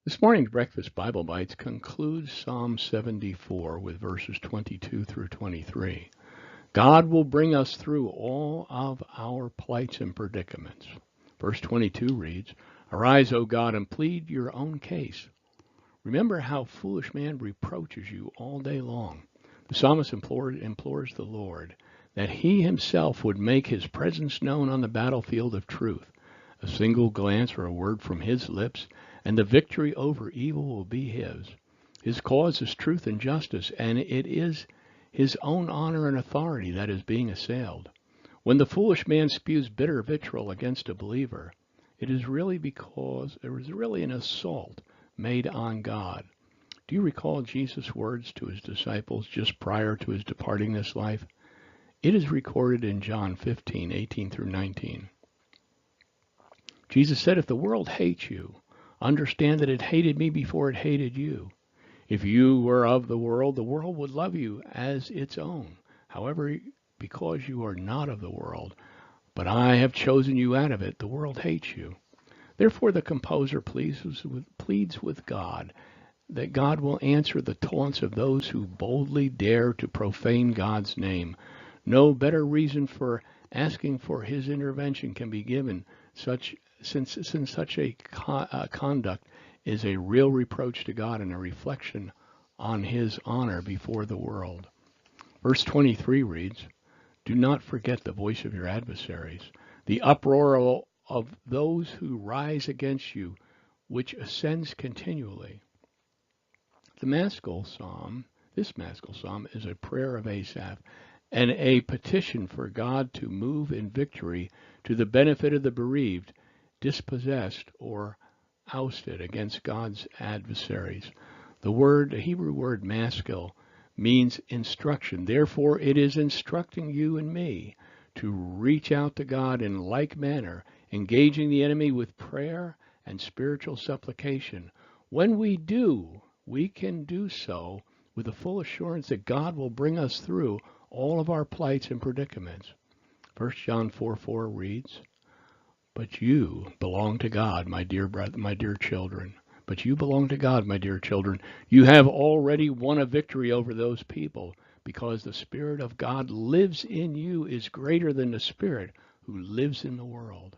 This morning's Breakfast Bible Bites concludes Psalm 74 with verses 22 through 23. God will bring us through all of our plights and predicaments. Verse 22 reads, "Arise, O God, and plead your own case. Remember how foolish man reproaches you all day long." The psalmist implores the Lord that he himself would make his presence known on the battlefield of truth. A single glance or a word from his lips, and the victory over evil will be his. His cause is truth and justice, and it is his own honor and authority that is being assailed. When the foolish man spews bitter vitriol against a believer, it is really because there was really an assault made on God. Do you recall Jesus' words to his disciples just prior to his departing this life? It is recorded in John 15:18 through 19. Jesus said, "If the world hates you, understand that it hated me before it hated you. If you were of the world would love you as its own. However, because you are not of the world, but I have chosen you out of it, the world hates you." Therefore, the composer pleads with God that God will answer the taunts of those who boldly dare to profane God's name. No better reason for asking for his intervention can be given, since such a conduct is a real reproach to God and a reflection on his honor before the world. Verse 23 reads, "Do not forget the voice of your adversaries, the uproar of those who rise against you, which ascends continually." This Maskil Psalm is a prayer of Asaph and a petition for God to move in victory to the benefit of the bereaved, dispossessed, or ousted against God's adversaries. The Hebrew word maskil means instruction. Therefore, it is instructing you and me to reach out to God in like manner, engaging the enemy with prayer and spiritual supplication. When we do, we can do so with the full assurance that God will bring us through all of our plights and predicaments. 1 John 4:4 reads, "But you belong to God, my dear children. But you belong to God, my dear children. You have already won a victory over those people, because the Spirit of God lives in you is greater than the spirit who lives in the world."